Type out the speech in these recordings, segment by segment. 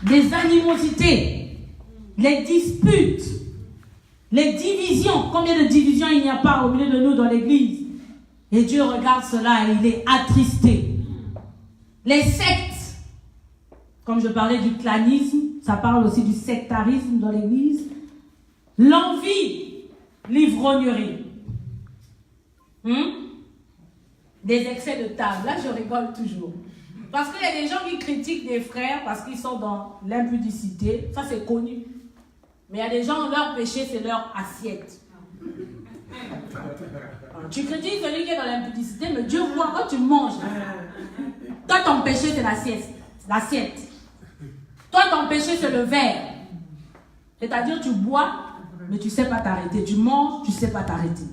les animosités, les disputes, les divisions. Combien de divisions il n'y a pas au milieu de nous dans l'église? Et Dieu regarde cela et il est attristé. Les sectes, comme je parlais du clanisme, ça parle aussi du sectarisme dans l'église. L'envie, l'ivrognerie. Des excès de table. Là, je rigole toujours. Parce qu'il y a des gens qui critiquent des frères parce qu'ils sont dans l'impudicité. Ça, c'est connu. Mais il y a des gens, leur péché, c'est leur assiette. Tu critiques celui qui est dans l'impudicité, mais Dieu voit quand tu manges. Toi, ton péché, c'est l'assiette. Toi, ton péché, c'est le verre. C'est-à-dire, tu bois, mais tu ne sais pas t'arrêter. Tu manges, tu ne sais pas t'arrêter.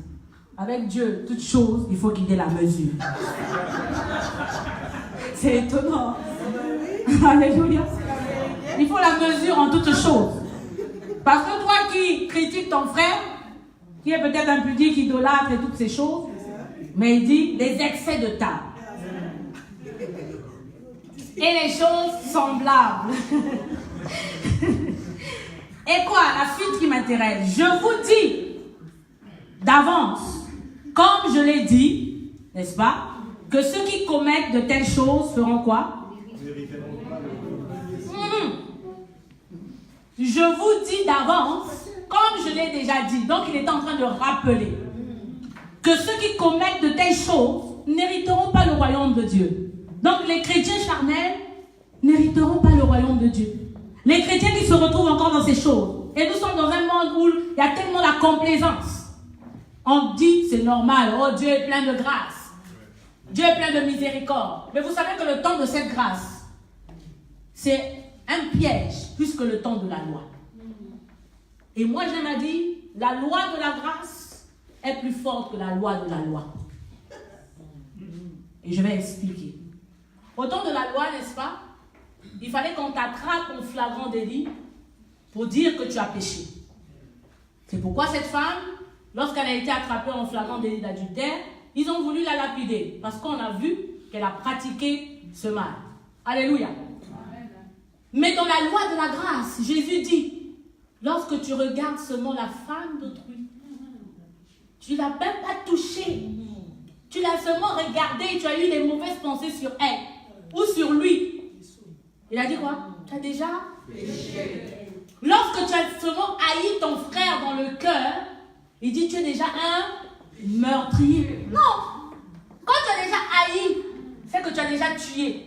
Avec Dieu, toute chose, il faut qu'il ait la mesure. C'est étonnant. Alléluia. Il faut la mesure en toutes choses. Parce que toi qui critiques ton frère, qui est peut-être impudique, idolâtre et toutes ces choses, mais il dit les excès de table. Et les choses semblables. Et quoi? La suite qui m'intéresse. Je vous dis d'avance, comme je l'ai dit, n'est-ce pas, que ceux qui commettent de telles choses feront quoi? Je vous dis d'avance, comme je l'ai déjà dit, donc il est en train de rappeler que ceux qui commettent de telles choses n'hériteront pas le royaume de Dieu. Donc les chrétiens charnels n'hériteront pas le royaume de Dieu. Les chrétiens qui se retrouvent encore dans ces choses. Et nous sommes dans un monde où il y a tellement la complaisance. On dit, c'est normal, oh Dieu est plein de grâce. Dieu est plein de miséricorde. Mais vous savez que le temps de cette grâce, c'est un piège plus que le temps de la loi. Et moi j'aime à dire, la loi de la grâce est plus forte que la loi de la loi. Et je vais expliquer. Au temps de la loi, n'est-ce pas, il fallait qu'on t'attrape en flagrant délit pour dire que tu as péché. C'est pourquoi cette femme, lorsqu'elle a été attrapée en flagrant délit d'adultère, ils ont voulu la lapider parce qu'on a vu qu'elle a pratiqué ce mal. Alléluia. Mais dans la loi de la grâce, Jésus dit, lorsque tu regardes seulement la femme d'autrui, tu ne l'as même pas touchée. Tu l'as seulement regardée, tu as eu des mauvaises pensées sur elle ou sur lui. Il a dit quoi? Tu as déjà péché. Lorsque tu as seulement haï ton frère dans le cœur, il dit tu es déjà un meurtrier. Non. Quand tu as déjà haï, c'est que tu as déjà tué.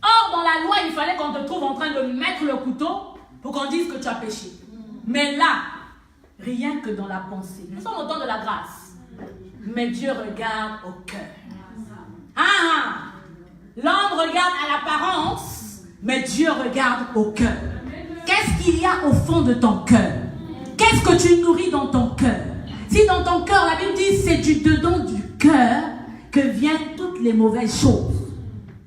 Or, dans la loi, il fallait qu'on te trouve en train de mettre le couteau pour qu'on dise que tu as péché. Mais là, rien que dans la pensée. Nous sommes au temps de la grâce. Mais Dieu regarde au cœur. L'homme regarde à l'apparence, mais Dieu regarde au cœur. Qu'est-ce qu'il y a au fond de ton cœur? Qu'est-ce que tu nourris dans ton cœur? Si dans ton cœur, la Bible dit, c'est du dedans du cœur que viennent toutes les mauvaises choses.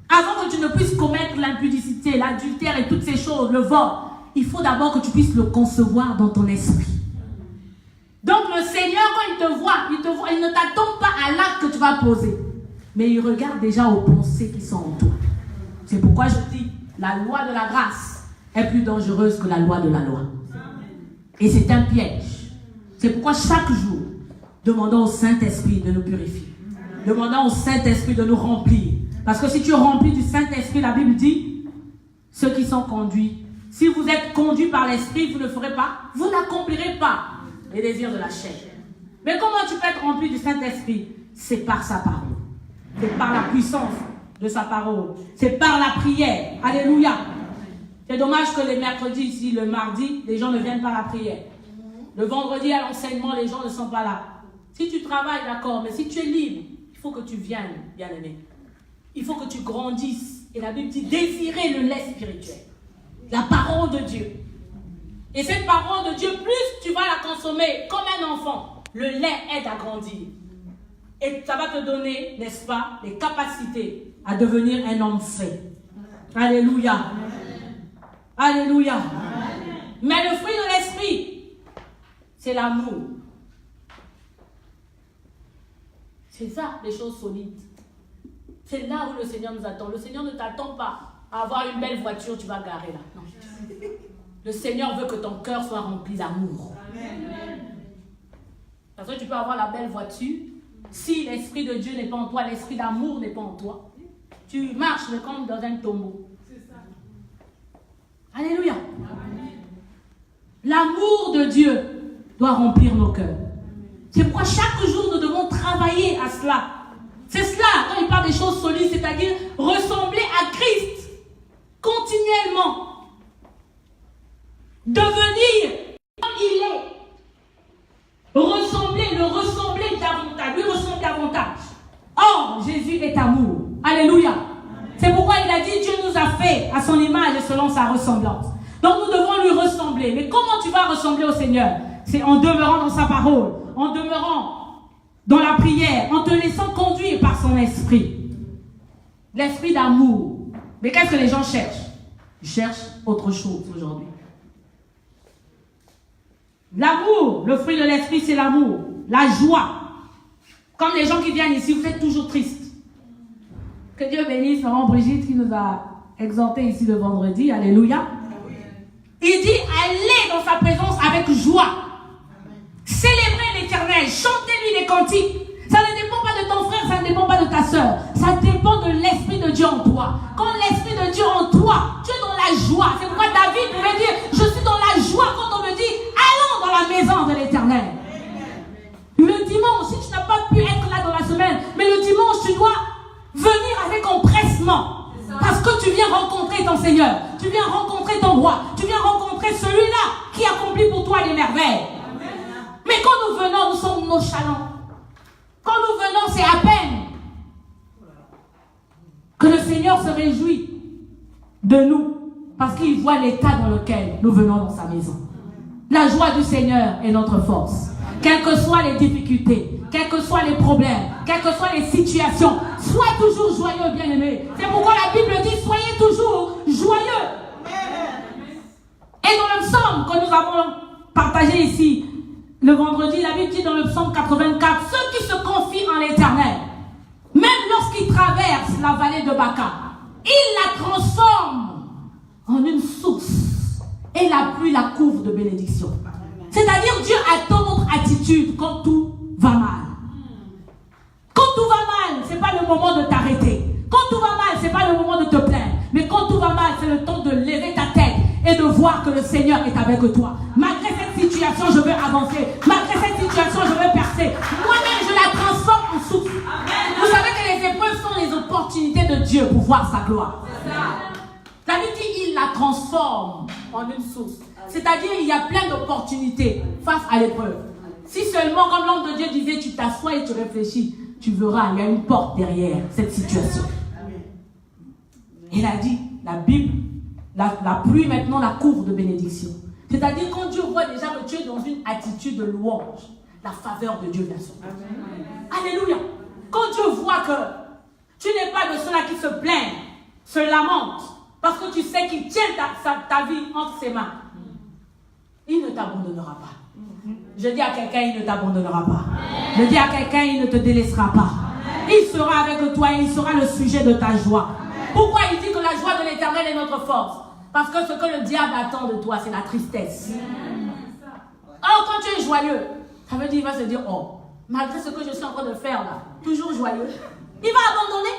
Avant que tu ne puisses commettre l'impudicité, l'adultère et toutes ces choses, le vol, il faut d'abord que tu puisses le concevoir dans ton esprit. Donc le Seigneur, quand il te voit, il ne t'attend pas à l'acte que tu vas poser. Mais il regarde déjà aux pensées qui sont en toi. C'est pourquoi je dis, la loi de la grâce est plus dangereuse que la loi de la loi. Et c'est un piège. C'est pourquoi chaque jour, demandons au Saint-Esprit de nous purifier. Demandons au Saint-Esprit de nous remplir. Parce que si tu es rempli du Saint-Esprit, la Bible dit, ceux qui sont conduits, si vous êtes conduits par l'Esprit, vous ne ferez pas, vous n'accomplirez pas les désirs de la chair. Mais comment tu peux être rempli du Saint-Esprit? C'est par sa parole. C'est par la puissance de sa parole. C'est par la prière. Alléluia. C'est dommage que les mercredis ici, le mardi, les gens ne viennent pas à la prière. Le vendredi à l'enseignement, les gens ne sont pas là. Si tu travailles, d'accord, mais si tu es libre, il faut que tu viennes, bien-aimé. Il faut que tu grandisses. Et la Bible dit, désirez le lait spirituel. La parole de Dieu. Et cette parole de Dieu, plus tu vas la consommer comme un enfant, le lait aide à grandir. Et ça va te donner, n'est-ce pas, les capacités à devenir un homme fait. Alléluia. Alléluia. Mais le fruit de l'esprit, c'est l'amour. C'est ça, les choses solides. C'est là où le Seigneur nous attend. Le Seigneur ne t'attend pas avoir une belle voiture, tu vas garer là. Non. Le Seigneur veut que ton cœur soit rempli d'amour. Parce que tu peux avoir la belle voiture. Si l'Esprit de Dieu n'est pas en toi, l'Esprit d'amour n'est pas en toi, tu marches comme dans un tombeau. Alléluia. L'amour de Dieu doit remplir nos cœurs. C'est pourquoi chaque jour nous devons travailler à cela. C'est cela, quand il parle des choses solides, c'est-à-dire ressembler à Christ continuellement. Devenir comme il est. Le ressembler davantage, lui ressembler davantage. Or, Jésus est amour. Alléluia. C'est pourquoi il a dit, Dieu nous a fait à son image et selon sa ressemblance. Donc nous devons lui ressembler. Mais comment tu vas ressembler au Seigneur? C'est en demeurant dans sa parole, en demeurant dans la prière, en te laissant conduire par son esprit. L'esprit d'amour. Mais qu'est-ce que les gens cherchent? Ils cherchent autre chose aujourd'hui. L'amour, le fruit de l'esprit, c'est l'amour. La joie. Comme les gens qui viennent ici, vous êtes toujours tristes. Que Dieu bénisse Maman Brigitte qui nous a exhortés ici le vendredi. Alléluia. Il dit, allez dans sa présence avec joie. Célébrez l'Éternel. Chantez-lui des cantiques. Ça ne dépend pas de ton frère, ça ne dépend pas de ta soeur. Ça dépend de l'Esprit de Dieu en toi. Quand l'Esprit de Dieu en toi, tu es dans la joie. C'est pourquoi David pouvait dire, je suis dans la joie quand on me dit, allons dans la maison de l'Éternel. Le dimanche, si tu n'as pas pu être là dans la semaine, mais le dimanche, tu dois venir avec empressement. Parce que tu viens rencontrer ton Seigneur. Tu viens rencontrer ton roi. Tu viens rencontrer celui-là qui accomplit pour toi les merveilles. Mais quand nous venons, nous sommes nonchalants. Quand nous venons, c'est à peine que le Seigneur se réjouit de nous. Parce qu'il voit l'état dans lequel nous venons dans sa maison. La joie du Seigneur est notre force. Quelles que soient les difficultés, quels que soient les problèmes, quelles que soient les situations, sois toujours joyeux, bien-aimé. C'est pourquoi la Bible dit, soyez toujours joyeux. Et dans le psaume que nous avons partagé ici, le vendredi, la Bible dit dans le psaume 84, ceux qui se confient en l'Éternel, même lorsqu'ils traversent la vallée de Baca, ils la transforment en une source et la pluie la couvre de bénédiction. C'est-à-dire Dieu attend notre attitude quand tout va mal. Quand tout va mal, ce n'est pas le moment de t'arrêter. Quand tout va mal, ce n'est pas le moment de te plaindre. Mais quand tout va mal, c'est le temps de lever ta tête et de voir que le Seigneur est avec toi. Malgré cette situation, je veux avancer. Malgré cette situation, je veux percer. Moi-même, je la transforme en source. Vous savez que les épreuves sont les opportunités de Dieu pour voir sa gloire. La Bible dit, il la transforme en une source. C'est-à-dire, il y a plein d'opportunités face à l'épreuve. Si seulement, comme l'homme de Dieu disait, tu t'assois et tu réfléchis, tu verras, il y a une porte derrière cette situation. Il a dit, la Bible, la pluie maintenant la couvre de bénédiction. C'est-à-dire, quand Dieu voit déjà que tu es dans une attitude de louange, la faveur de Dieu vient sur toi. Alléluia. Quand Dieu voit que tu n'es pas de ceux-là qui se plaignent, se lamentent, parce que tu sais qu'il tient ta vie entre ses mains, il ne t'abandonnera pas. Je dis à quelqu'un, il ne t'abandonnera pas. Je dis à quelqu'un, il ne te délaissera pas. Il sera avec toi et il sera le sujet de ta joie. Pourquoi il dit que la joie de l'Éternel est notre force? Parce que ce que le diable attend de toi, c'est la tristesse. Or, quand tu es joyeux, ça veut dire qu'il va se dire, oh, malgré ce que je suis en train de faire là, toujours joyeux, il va abandonner.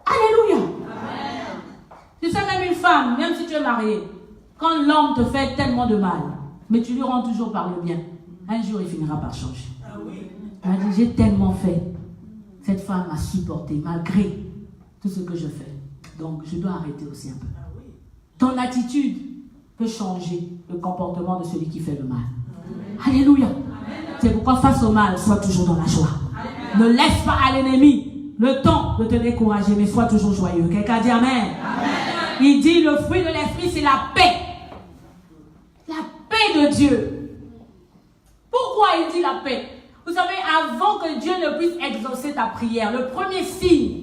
Alléluia. Tu sais, même une femme, même si tu es mariée, quand l'homme te fait tellement de mal, mais tu lui rends toujours par le bien, un jour il finira par changer. Elle dit, j'ai tellement fait. Cette femme m'a supporté malgré tout ce que je fais. Donc je dois arrêter aussi un peu. Ton attitude peut changer le comportement de celui qui fait le mal. Alléluia. C'est pourquoi face au mal, sois toujours dans la joie. Ne laisse pas à l'ennemi le temps de te décourager, mais sois toujours joyeux. Quelqu'un dit amen. Il dit le fruit de l'esprit, c'est la paix. La paix de Dieu. Pourquoi il dit la paix? Vous savez, avant que Dieu ne puisse exaucer ta prière, le premier signe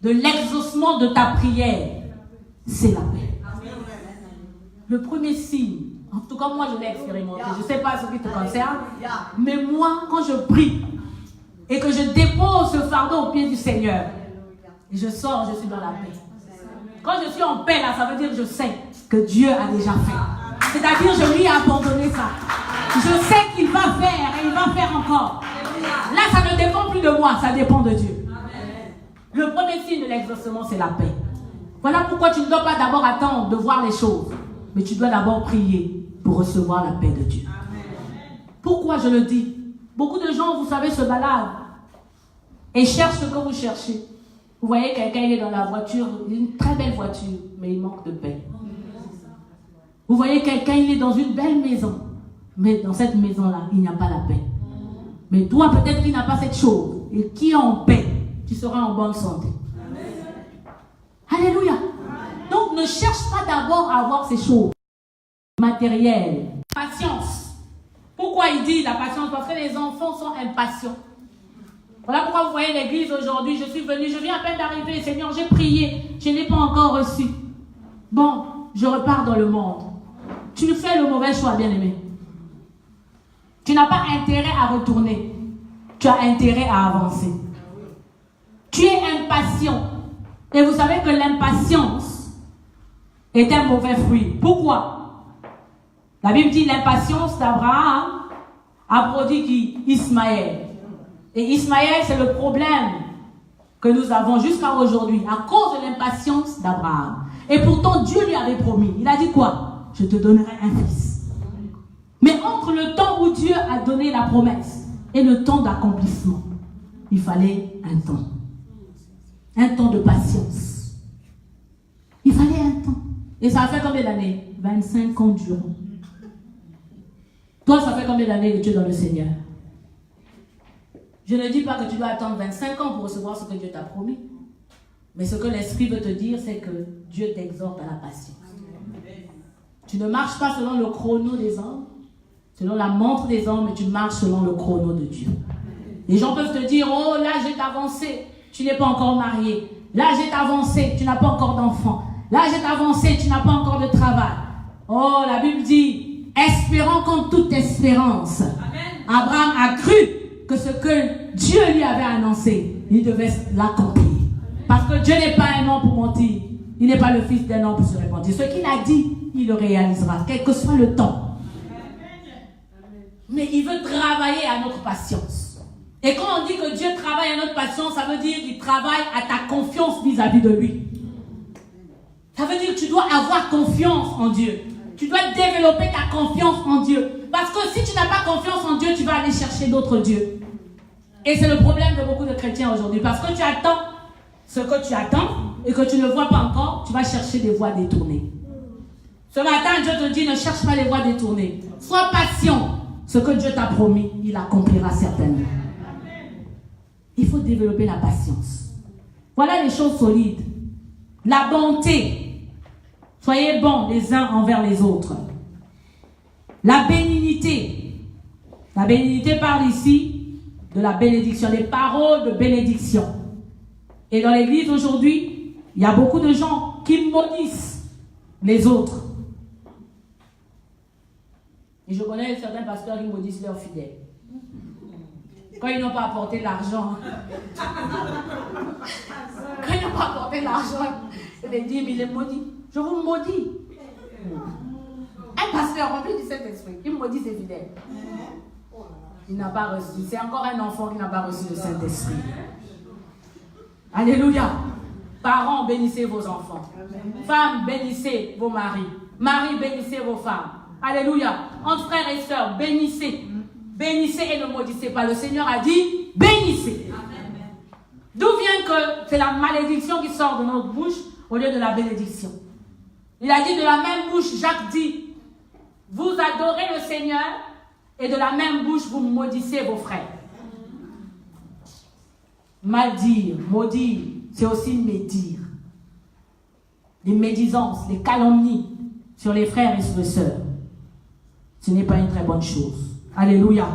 de l'exaucement de ta prière, c'est la paix. Le premier signe, en tout cas moi je l'ai expérimenté, je ne sais pas ce qui te concerne, mais moi quand je prie et que je dépose ce fardeau au pied du Seigneur, Et je sors, je suis dans la paix. Quand je suis en paix, là, ça veut dire que je sais que Dieu a déjà fait. C'est-à-dire, je lui ai abandonné ça. Je sais qu'il va faire et il va faire encore. Là, ça ne dépend plus de moi, ça dépend de Dieu. Le premier signe de l'exaucement, c'est la paix. Voilà pourquoi tu ne dois pas d'abord attendre de voir les choses, mais tu dois d'abord prier pour recevoir la paix de Dieu. Pourquoi je le dis? Beaucoup de gens, vous savez, se baladent et cherchent ce que vous cherchez. Vous voyez quelqu'un, il est dans la voiture, une très belle voiture, mais il manque de paix. Vous voyez quelqu'un, il est dans une belle maison, mais dans cette maison-là, il n'y a pas la paix. Mais toi, peut-être qu'il n'a pas cette chose, et qui est en paix, tu seras en bonne santé. Alléluia. Donc, ne cherche pas d'abord à avoir ces choses matérielles. Patience. Pourquoi il dit la patience? Parce que les enfants sont impatients. Voilà pourquoi vous voyez l'église aujourd'hui. Je suis venue, je viens à peine d'arriver. Seigneur, j'ai prié, je n'ai pas encore reçu. Bon, je repars dans le monde. Tu fais le mauvais choix, bien-aimé. Tu n'as pas intérêt à retourner. Tu as intérêt à avancer. Tu es impatient. Et vous savez que l'impatience est un mauvais fruit. Pourquoi? La Bible dit l'impatience d'Abraham a produit qui? Ismaël. Et Ismaël, c'est le problème que nous avons jusqu'à aujourd'hui à cause de l'impatience d'Abraham. Et pourtant, Dieu lui avait promis. Il a dit quoi? Je te donnerai un fils. Mais entre le temps où Dieu a donné la promesse et le temps d'accomplissement, il fallait un temps. Un temps de patience. Il fallait un temps. Et ça a fait combien d'années? 25 ans durant. Toi, ça fait combien d'années que tu es dans le Seigneur? Je ne dis pas que tu dois attendre 25 ans pour recevoir ce que Dieu t'a promis. Mais ce que l'Esprit veut te dire, c'est que Dieu t'exhorte à la patience. Tu ne marches pas selon le chrono des hommes, selon la montre des hommes, mais tu marches selon le chrono de Dieu. Les gens peuvent te dire, oh là j'ai avancé, tu n'es pas encore marié. Là j'ai avancé, tu n'as pas encore d'enfant. Là j'ai avancé, tu n'as pas encore de travail. Oh, la Bible dit, espérant contre toute espérance. Amen. Abraham a cru que ce que Dieu lui avait annoncé, il devait l'accomplir. Parce que Dieu n'est pas un homme pour mentir. Il n'est pas le fils d'un homme pour se repentir. Ce qu'il a dit, il le réalisera, quel que soit le temps. Mais il veut travailler à notre patience. Et quand on dit que Dieu travaille à notre patience, ça veut dire qu'il travaille à ta confiance vis-à-vis de lui. Ça veut dire que tu dois avoir confiance en Dieu. Tu dois développer ta confiance en Dieu. Parce que si tu n'as pas confiance en Dieu, tu vas aller chercher d'autres dieux. Et c'est le problème de beaucoup de chrétiens aujourd'hui. Parce que tu attends ce que tu attends et que tu ne vois pas encore, tu vas chercher des voies détournées. Ce matin, Dieu te dit, ne cherche pas les voies détournées. Sois patient. Ce que Dieu t'a promis, il accomplira certainement. Il faut développer la patience. Voilà les choses solides. La bonté. Soyez bons les uns envers les autres. La bénignité. La bénignité parle ici de la bénédiction, des paroles de bénédiction. Et dans l'église aujourd'hui, il y a beaucoup de gens qui maudissent les autres. Et je connais certains pasteurs qui maudissent leurs fidèles. Quand ils n'ont pas apporté l'argent. Quand ils n'ont pas apporté l'argent, les dîmes, il les maudit. Je vous maudis. Un pasteur rempli du Saint-Esprit, il maudit ses fidèles. Il n'a pas reçu. C'est encore un enfant qui n'a pas reçu le Saint-Esprit. Alléluia. Parents, bénissez vos enfants. Femmes, bénissez vos maris. Maris, bénissez vos femmes. Alléluia. Entre frères et sœurs, bénissez. Bénissez et ne maudissez pas. Le Seigneur a dit, bénissez. D'où vient que c'est la malédiction qui sort de notre bouche au lieu de la bénédiction? Il a dit de la même bouche, Jacques dit, vous adorez le Seigneur et de la même bouche vous maudissez vos frères. Maldire, maudire, c'est aussi médire. Les médisances, les calomnies sur les frères et sur les sœurs. Ce n'est pas une très bonne chose. Alléluia.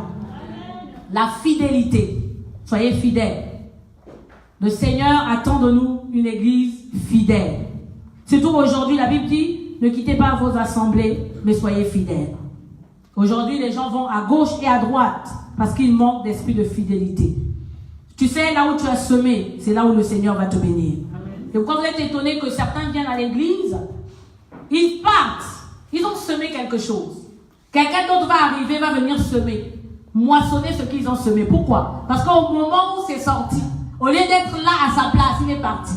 La fidélité. Soyez fidèles. Le Seigneur attend de nous une église fidèle. Surtout aujourd'hui, la Bible dit, ne quittez pas vos assemblées, mais soyez fidèles. Aujourd'hui, les gens vont à gauche et à droite parce qu'ils manquent d'esprit de fidélité. Tu sais, là où tu as semé, c'est là où le Seigneur va te bénir. Et pourquoi vous êtes étonné que certains viennent à l'église, ils partent, ils ont semé quelque chose. Quelqu'un d'autre va arriver, va venir semer, moissonner ce qu'ils ont semé. Pourquoi? Parce qu'au moment où c'est sorti, au lieu d'être là à sa place, il est parti.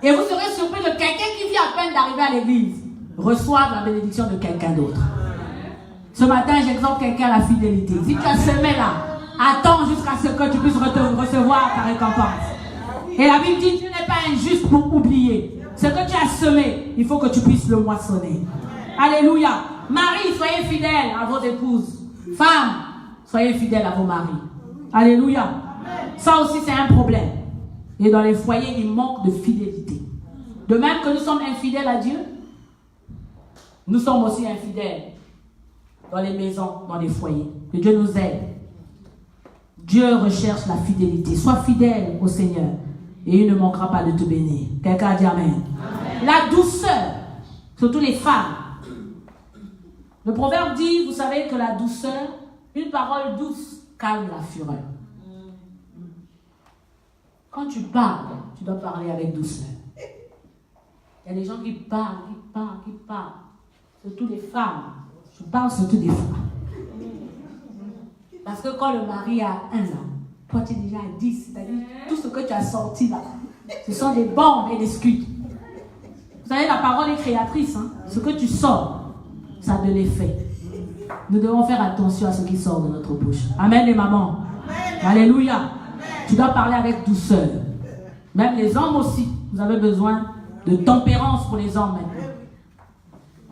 Et vous serez surpris de quelqu'un qui vient à peine d'arriver à l'église reçoive la bénédiction de quelqu'un d'autre. Ce matin, j'exhorte quelqu'un à la fidélité. Si tu as semé là, attends jusqu'à ce que tu puisses recevoir ta récompense. Et la Bible dit, Dieu n'est pas injuste pour oublier. Ce que tu as semé, il faut que tu puisses le moissonner. Alléluia. Marie, soyez fidèles à vos épouses. Femmes, soyez fidèles à vos maris. Alléluia. Ça aussi, c'est un problème. Et dans les foyers, il manque de fidélité. De même que nous sommes infidèles à Dieu, nous sommes aussi infidèles dans les maisons, dans les foyers. Que Dieu nous aide. Dieu recherche la fidélité. Sois fidèle au Seigneur et il ne manquera pas de te bénir. Quelqu'un a dit amen. La douceur, surtout les femmes. Le proverbe dit, vous savez que la douceur, une parole douce calme la fureur. Quand tu parles, tu dois parler avec douceur. Il y a des gens qui parlent. Surtout les femmes. Je parle surtout des femmes. Parce que quand le mari a 1 an, toi tu es déjà à 10. C'est-à-dire tout ce que tu as sorti là, ce sont des bombes et des scuds. Vous savez, la parole est créatrice. Hein? Ce que tu sors, ça a de l'effet. Nous devons faire attention à ce qui sort de notre bouche. Amen les mamans. Amen. Alléluia. Tu dois parler avec douceur. Même les hommes aussi. Vous avez besoin de tempérance pour les hommes maintenant.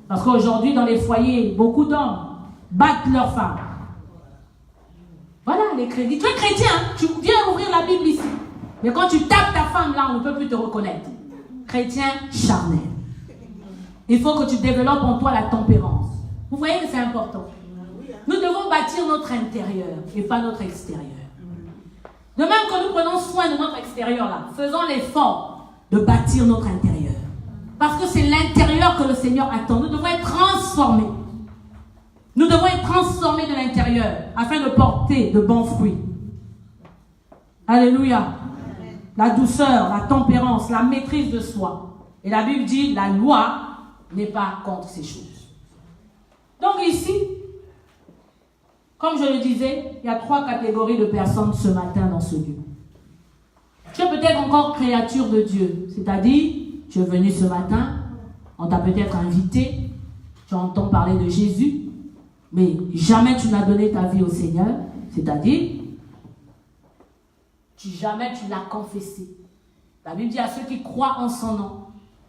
Parce qu'aujourd'hui, dans les foyers, beaucoup d'hommes battent leurs femmes. Voilà les crédits. Tu es chrétien, tu viens ouvrir la Bible ici. Mais quand tu tapes ta femme là, on ne peut plus te reconnaître. Chrétien charnel. Il faut que tu développes en toi la tempérance. Vous voyez que c'est important. Nous devons bâtir notre intérieur et pas notre extérieur. De même que nous prenons soin de notre extérieur là, faisons l'effort de bâtir notre intérieur. Parce que c'est l'intérieur que le Seigneur attend. Nous devons être transformés. Nous devons être transformés de l'intérieur afin de porter de bons fruits. Alléluia. La douceur, la tempérance, la maîtrise de soi. Et la Bible dit, la loi n'est pas contre ces choses. Donc ici, comme je le disais, il y a 3 catégories de personnes ce matin dans ce lieu. Tu es peut-être encore créature de Dieu, c'est-à-dire, tu es venu ce matin, on t'a peut-être invité, tu entends parler de Jésus, mais jamais tu n'as donné ta vie au Seigneur, c'est-à-dire, jamais tu l'as confessé. La Bible dit à ceux qui croient en son nom,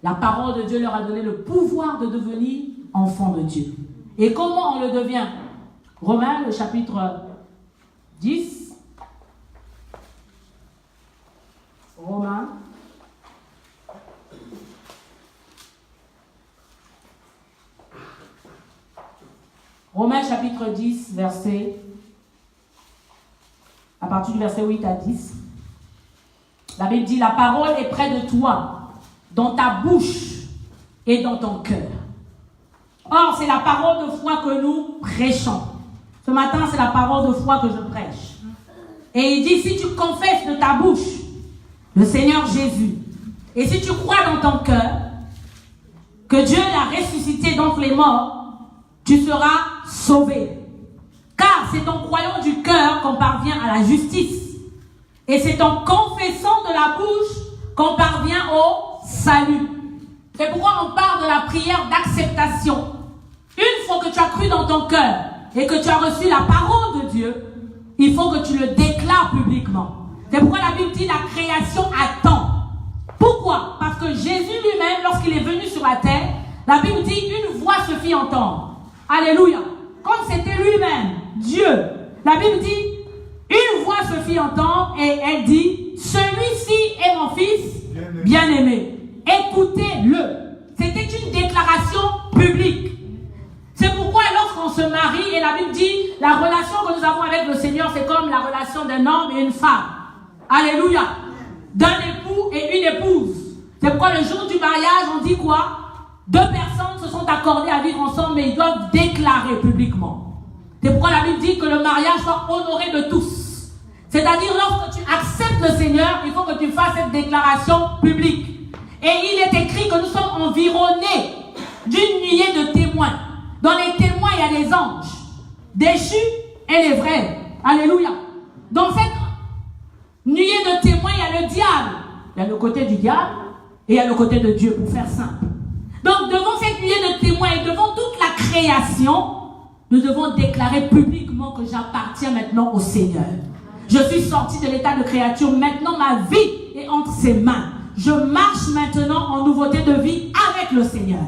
la parole de Dieu leur a donné le pouvoir de devenir enfants de Dieu. Et comment on le devient? Romains, le chapitre 10. Romains chapitre 10, à partir du verset 8 à 10. La Bible dit, la parole est près de toi, dans ta bouche et dans ton cœur. Or, c'est la parole de foi que nous prêchons. Ce matin, c'est la parole de foi que je prêche. Et il dit, si tu confesses de ta bouche le Seigneur Jésus, et si tu crois dans ton cœur que Dieu l'a ressuscité d'entre les morts, tu seras sauvé. Car c'est en croyant du cœur qu'on parvient à la justice. Et c'est en confessant de la bouche qu'on parvient au salut. C'est pourquoi on parle de la prière d'acceptation. Une fois que tu as cru dans ton cœur et que tu as reçu la parole de Dieu, il faut que tu le déclares publiquement. C'est pourquoi la Bible dit la création attend. Pourquoi? Parce que Jésus lui-même, lorsqu'il est venu sur la terre, la Bible dit une voix se fit entendre. Alléluia. Comme c'était lui-même, Dieu. La Bible dit une voix se fit entendre et elle dit celui-ci est mon fils bien-aimé. Écoutez-le. C'était une déclaration publique. C'est pourquoi lorsqu'on se marie, et la Bible dit, la relation que nous avons avec le Seigneur, c'est comme la relation d'un homme et une femme. Alléluia. D'un époux et une épouse. C'est pourquoi le jour du mariage, on dit quoi? 2 personnes se sont accordées à vivre ensemble, mais ils doivent déclarer publiquement. C'est pourquoi la Bible dit que le mariage soit honoré de tous. C'est-à-dire, lorsque tu acceptes le Seigneur, il faut que tu fasses cette déclaration publique. Et il est écrit que nous sommes environnés d'une nuée de témoins. Dans les témoins, il y a les anges, déchus et les vrais. Alléluia. Dans cette nuée de témoins, il y a le diable. Il y a le côté du diable et il y a le côté de Dieu, pour faire simple. Donc, devant cette nuée de témoins et devant toute la création, nous devons déclarer publiquement que j'appartiens maintenant au Seigneur. Je suis sorti de l'état de créature. Maintenant, ma vie est entre ses mains. Je marche maintenant en nouveauté de vie avec le Seigneur.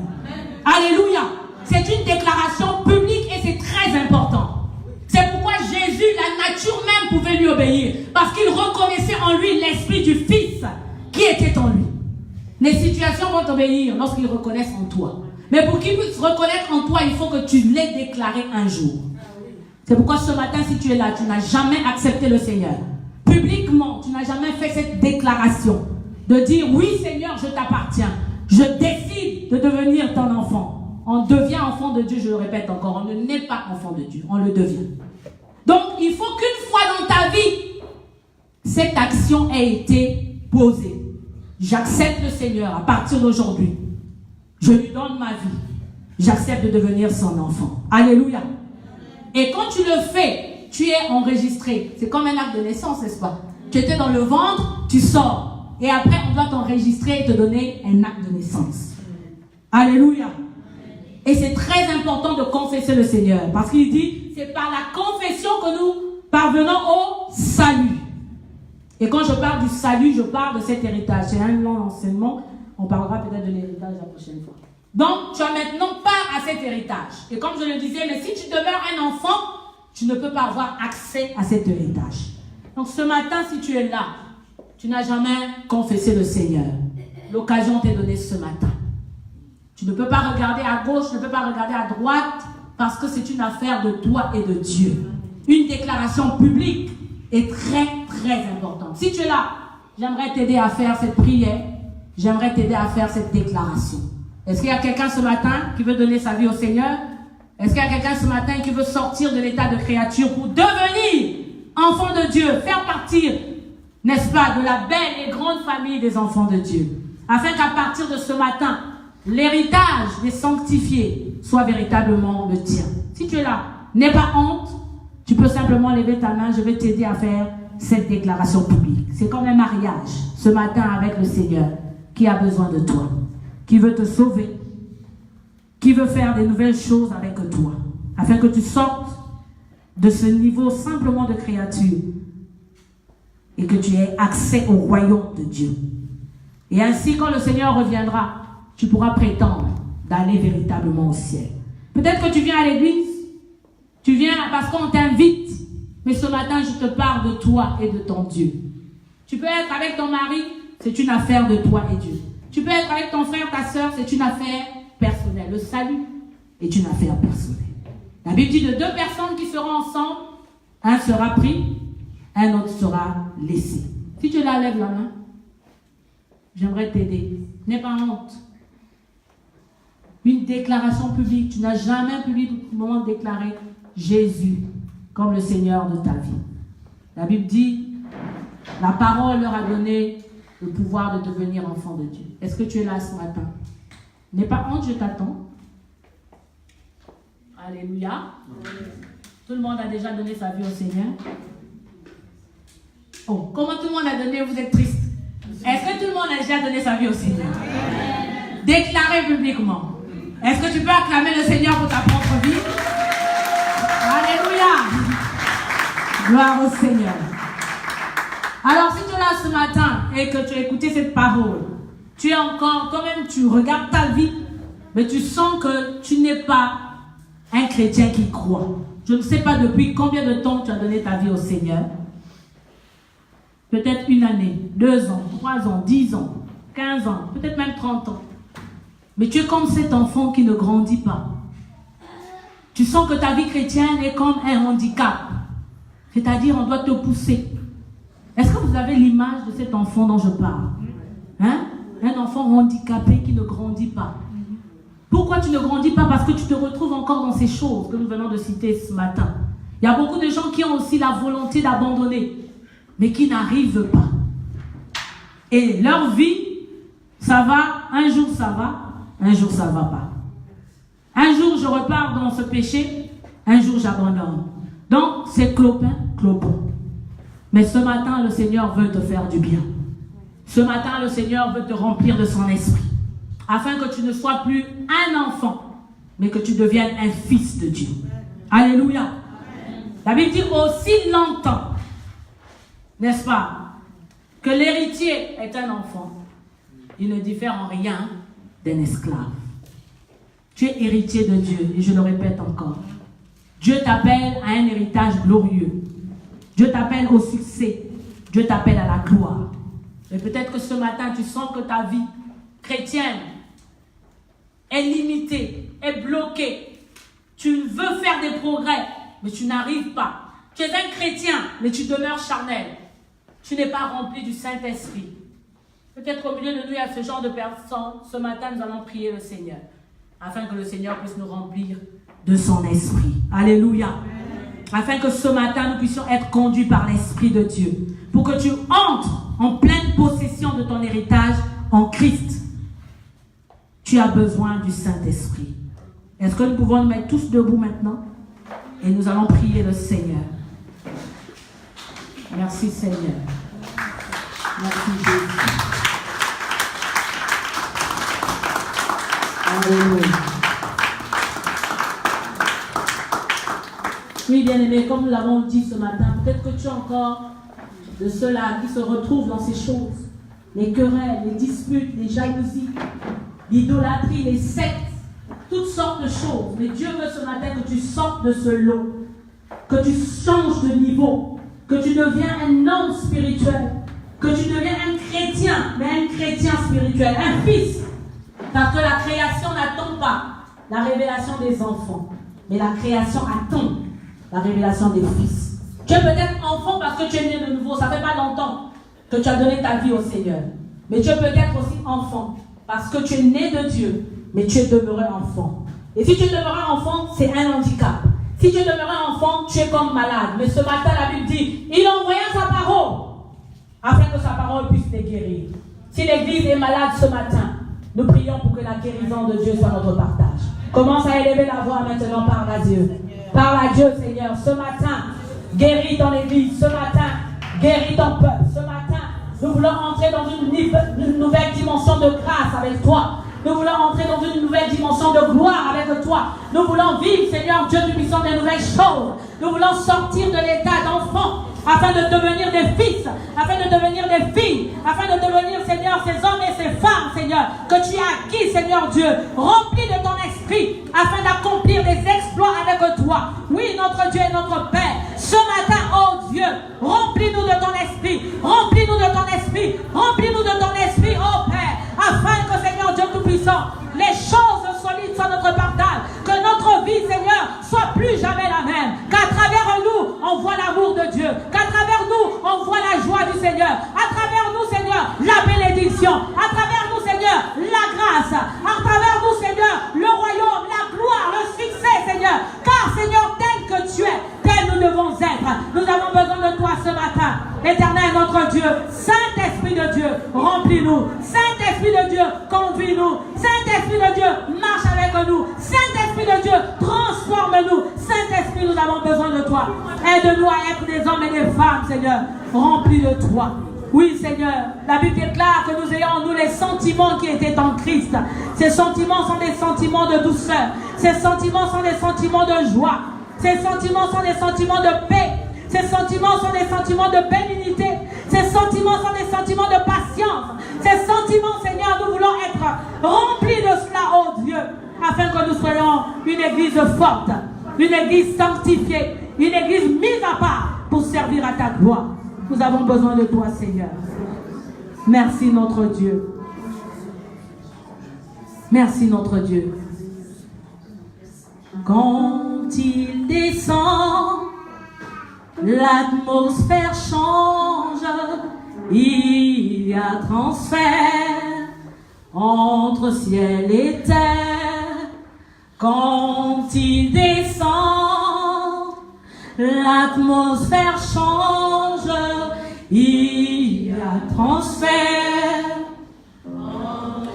Alléluia. C'est une déclaration publique et c'est très important. C'est pourquoi Jésus, la nature même, pouvait lui obéir. Parce qu'il reconnaissait en lui l'esprit du Fils qui était en lui. Les situations vont t'obéir lorsqu'ils reconnaissent en toi. Mais pour qu'ils puissent reconnaître en toi, il faut que tu l'aies déclaré un jour. C'est pourquoi ce matin, si tu es là, tu n'as jamais accepté le Seigneur. Publiquement, tu n'as jamais fait cette déclaration. De dire, oui Seigneur, je t'appartiens. Je décide de devenir ton enfant. On devient enfant de Dieu, je le répète encore. On ne naît pas enfant de Dieu, on le devient. Donc, il faut qu'une fois dans ta vie, cette action ait été posée. J'accepte le Seigneur à partir d'aujourd'hui. Je lui donne ma vie. J'accepte de devenir son enfant. Alléluia. Et quand tu le fais, tu es enregistré. C'est comme un acte de naissance, n'est-ce pas? Tu étais dans le ventre, tu sors. Et après, on doit t'enregistrer et te donner un acte de naissance. Alléluia. Et c'est très important de confesser le Seigneur. Parce qu'il dit, c'est par la confession que nous parvenons au salut. Et quand je parle du salut, je parle de cet héritage. C'est un long enseignement. On parlera peut-être de l'héritage la prochaine fois. Donc, tu as maintenant part à cet héritage. Et comme je le disais, mais si tu demeures un enfant, tu ne peux pas avoir accès à cet héritage. Donc, ce matin, si tu es là, tu n'as jamais confessé le Seigneur. L'occasion t'est donnée ce matin. Tu ne peux pas regarder à gauche, tu ne peux pas regarder à droite, parce que c'est une affaire de toi et de Dieu. Une déclaration publique est très, très importante. Si tu es là, j'aimerais t'aider à faire cette prière. J'aimerais t'aider à faire cette déclaration. Est-ce qu'il y a quelqu'un ce matin qui veut donner sa vie au Seigneur? Est-ce qu'il y a quelqu'un ce matin qui veut sortir de l'état de créature pour devenir enfant de Dieu, faire partir, n'est-ce pas, de la belle et grande famille des enfants de Dieu, afin qu'à partir de ce matin, l'héritage des sanctifiés soit véritablement le tien? Si tu es là, n'aie pas honte, tu peux simplement lever ta main, je vais t'aider à faire cette déclaration publique. C'est comme un mariage ce matin avec le Seigneur qui a besoin de toi, qui veut te sauver, qui veut faire des nouvelles choses avec toi, afin que tu sortes de ce niveau simplement de créature et que tu aies accès au royaume de Dieu. Et ainsi, quand le Seigneur reviendra, tu pourras prétendre d'aller véritablement au ciel. Peut-être que tu viens à l'église, tu viens parce qu'on t'invite, mais ce matin, je te parle de toi et de ton Dieu. Tu peux être avec ton mari, c'est une affaire de toi et Dieu. Tu peux être avec ton frère, ta soeur, c'est une affaire personnelle. Le salut est une affaire personnelle. La Bible dit de deux personnes qui seront ensemble, un sera pris, un autre sera laissé. Si tu la lèves la main, j'aimerais t'aider. N'aie pas honte. Une déclaration publique. Tu n'as jamais publiquement déclaré Jésus comme le Seigneur de ta vie. La Bible dit, la parole leur a donné le pouvoir de devenir enfant de Dieu. Est-ce que tu es là ce matin? N'aie pas honte, je t'attends. Alléluia. Tout le monde a déjà donné sa vie au Seigneur. Oh, comment tout le monde a donné? Vous êtes triste. Est-ce que tout le monde a déjà donné sa vie au Seigneur? Déclarez publiquement. Est-ce que tu peux acclamer le Seigneur pour ta propre vie? Alléluia. Gloire au Seigneur. Alors, si tu es là ce matin et que tu as écouté cette parole, tu es encore, quand même, tu regardes ta vie, mais tu sens que tu n'es pas un chrétien qui croit. Je ne sais pas depuis combien de temps tu as donné ta vie au Seigneur. Peut-être 1 année, 2 ans, 3 ans, 10 ans, 15 ans, peut-être même 30 ans. Mais tu es comme cet enfant qui ne grandit pas. Tu sens que ta vie chrétienne est comme un handicap. C'est-à-dire, on doit te pousser. Est-ce que vous avez l'image de cet enfant dont je parle? Hein? Un enfant handicapé qui ne grandit pas. Pourquoi tu ne grandis pas? Parce que tu te retrouves encore dans ces choses que nous venons de citer ce matin. Il y a beaucoup de gens qui ont aussi la volonté d'abandonner. mais qui n'arrivent pas. Et leur vie, ça va, un jour ça va, un jour ça va pas. Un jour je repars dans ce péché, un jour j'abandonne. Donc c'est clopin, clopin. Mais ce matin, le Seigneur veut te faire du bien. Ce matin, le Seigneur veut te remplir de son esprit, afin que tu ne sois plus un enfant, mais que tu deviennes un fils de Dieu. Alléluia. La Bible dit aussi longtemps, n'est-ce pas, que l'héritier est un enfant. Il ne diffère en rien d'un esclave. Tu es héritier de Dieu, et je le répète encore. Dieu t'appelle à un héritage glorieux. Dieu t'appelle au succès. Dieu t'appelle à la gloire. Et peut-être que ce matin, tu sens que ta vie chrétienne est limitée, est bloquée. Tu veux faire des progrès, mais tu n'arrives pas. Tu es un chrétien, mais tu demeures charnel. Tu n'es pas rempli du Saint-Esprit. Peut-être qu'au milieu de nous, il y a ce genre de personnes. Ce matin, nous allons prier le Seigneur, afin que le Seigneur puisse nous remplir de son esprit. Alléluia. Afin que ce matin, nous puissions être conduits par l'Esprit de Dieu. Pour que tu entres en pleine possession de ton héritage en Christ. Tu as besoin du Saint-Esprit. Est-ce que nous pouvons nous mettre tous debout maintenant? Et nous allons prier le Seigneur. Merci Seigneur. Merci Jésus. Alléluia. Oui, bien-aimé, comme nous l'avons dit ce matin, peut-être que tu es encore de ceux-là qui se retrouvent dans ces choses. Les querelles, les disputes, les jalousies, l'idolâtrie, les sectes, toutes sortes de choses. Mais Dieu veut ce matin que tu sortes de ce lot, que tu changes de niveau, que tu deviens un homme spirituel, que tu deviens un chrétien, mais un chrétien spirituel, un fils. Parce que la création n'attend pas la révélation des enfants, mais la création attend la révélation des fils. Tu es peut-être enfant parce que tu es né de nouveau, ça ne fait pas longtemps que tu as donné ta vie au Seigneur. Mais tu es peut-être aussi enfant parce que tu es né de Dieu, mais tu es demeuré enfant. Et si tu es demeuré enfant, c'est un handicap. Si tu es demeuré enfant, tu es comme malade. Mais ce matin, la Bible dit, il envoya sa parole afin que sa parole puisse te guérir. Si l'Église est malade ce matin, nous prions pour que la guérison de Dieu soit notre partage. Commence à élever la voix maintenant, parle à Dieu. Parle à Dieu, Seigneur. Ce matin, guéris ton Église. Ce matin, guéris ton peuple. Ce matin, nous voulons entrer dans une nouvelle dimension de grâce avec toi. Nous voulons entrer dans une nouvelle dimension de gloire avec toi. Nous voulons vivre, Seigneur Dieu Tout-Puissant, des nouvelles choses. Nous voulons sortir de l'état d'enfant afin de devenir des fils, afin de devenir des filles, afin de devenir, Seigneur, ces hommes et ces femmes, Seigneur, que tu as acquis, Seigneur Dieu, remplis de ton esprit, afin d'accomplir des exploits avec toi. Oui, notre Dieu et notre Père, ce matin, oh Dieu, remplis-nous de ton esprit, remplis-nous de ton esprit, remplis-nous de ton esprit, oh Père, afin que, Seigneur Dieu Tout-Puissant, les choses solides soient notre partage, que notre vie, Seigneur, soit plus jamais la même, qu'à travers nous, on voit l'amour de Dieu, qu'à travers nous, on voit la joie du Seigneur, à travers nous, Seigneur, la bénédiction, à travers nous, Seigneur, la grâce, à travers nous, Seigneur, le royaume, la gloire, le succès, Seigneur, car, Seigneur, tel que tu es, tel nous devons être. Nous avons besoin de toi ce matin. Éternel notre Dieu, Saint-Esprit de Dieu, remplis-nous. Saint-Esprit de Dieu, conduis-nous. Saint-Esprit de Dieu, marche avec nous. Saint-Esprit de Dieu, transforme-nous. Saint-Esprit, nous avons besoin de toi. Aide-nous à être des hommes et des femmes, Seigneur, remplis de toi. Oui, Seigneur, la Bible déclare que nous ayons en nous les sentiments qui étaient en Christ. Ces sentiments sont des sentiments de douceur. Ces sentiments sont des sentiments de joie. Ces sentiments sont des sentiments de paix. Ces sentiments sont des sentiments de bénignité. Ces sentiments sont des sentiments de patience. Ces sentiments, Seigneur, nous voulons être remplis de cela, oh Dieu, afin que nous soyons une église forte, une église sanctifiée, une église mise à part pour servir à ta gloire. Nous avons besoin de toi, Seigneur. Merci, notre Dieu. Merci, notre Dieu. Quand il descend, l'atmosphère change, il y a transfert entre ciel et terre. Quand il descend, l'atmosphère change, transfert.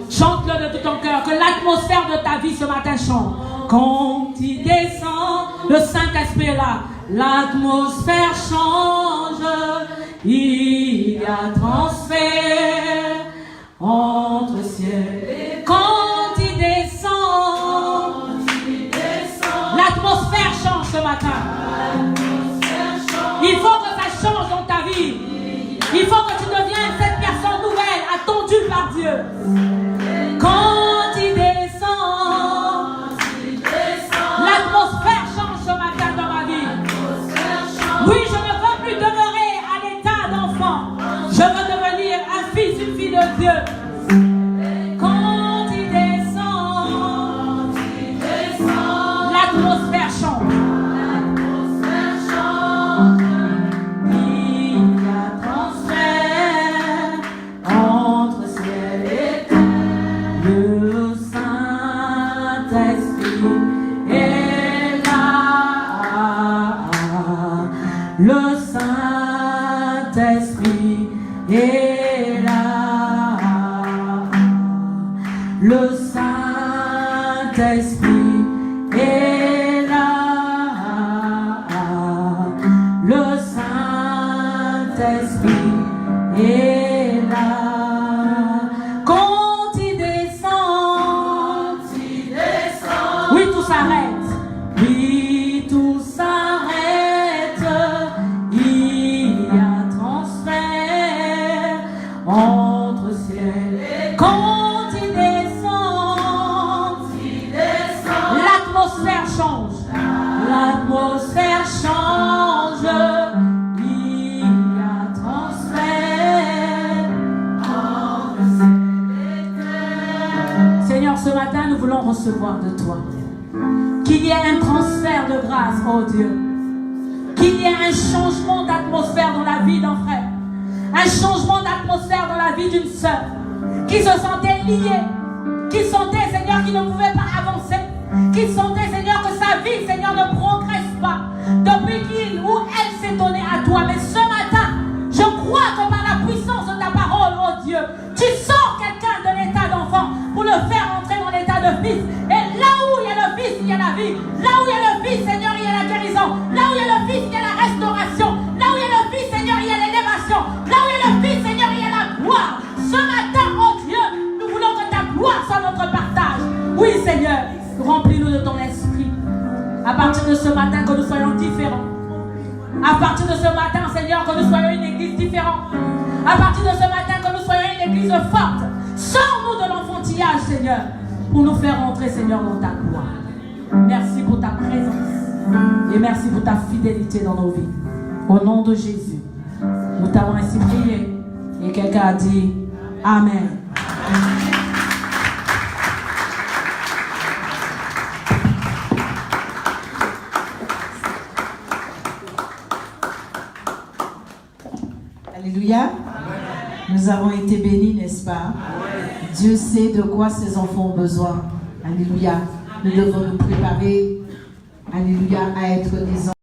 Chante-le de tout ton cœur, que l'atmosphère de ta vie ce matin chante. Quand il descend, le Saint-Esprit est là, l'atmosphère change, il y a transfert entre ciel et quand il descend, l'atmosphère change ce matin. Il faut que ça change dans ta vie. Il faut que tu deviennes cette personne nouvelle, attendue par Dieu. Quand il descend, l'atmosphère change ce matin dans ma vie. Oui, je ne veux plus demeurer à l'état d'enfant. Je veux devenir un fils, une fille de Dieu. Quand il descend, l'atmosphère change. Le Saint-Esprit est là. Le Saint-Esprit est là. Le Saint-Esprit est là. Quand il descend, oui, tout s'arrête. Oui, tout s'arrête. Entre ciel et quand il descend, l'atmosphère change. L'atmosphère change. Il y a transfert entre ciel et terre. Seigneur, ce matin, nous voulons recevoir de toi. Qu'il y ait un transfert de grâce, oh Dieu. Qu'il y ait un changement d'atmosphère dans la vie d'un frère. Un changement d'atmosphère dans la vie d'une sœur qui se sentait liée, qui sentait, Seigneur, qu'il ne pouvait pas avancer, qui sentait, Seigneur, que sa vie, Seigneur, ne progresse pas depuis qu'il ou elle s'est donnée à toi. Mais ce matin, je crois que par la puissance de ta parole, oh Dieu, tu sors quelqu'un de l'état d'enfant pour le faire entrer dans l'état de fils. Et là où il y a le fils, il y a la vie. Là où il y a le fils, Seigneur, il y a la guérison. Là où il y a le fils, il y a la restauration. Là où il y a le fils, Seigneur, il y a l'élévation. Là où il y a le fils, Seigneur, il y a la gloire. Ce matin, oh Dieu, nous voulons que ta gloire soit notre partage. Oui, Seigneur, remplis-nous de ton esprit. À partir de ce matin, que nous soyons différents. À partir de ce matin, Seigneur, que nous soyons une église différente. À partir de ce matin, que nous soyons une église forte. Sors-nous de l'enfantillage, Seigneur, pour nous faire entrer, Seigneur, dans ta gloire. Merci pour ta présence. Et merci pour ta fidélité dans nos vies. Au nom de Jésus, nous t'avons ainsi prié. Et quelqu'un a dit Amen. Alléluia. Nous avons été bénis, n'est-ce pas? Dieu sait de quoi ses enfants ont besoin. Alléluia. Nous devons nous préparer, alléluia, à être des enfants.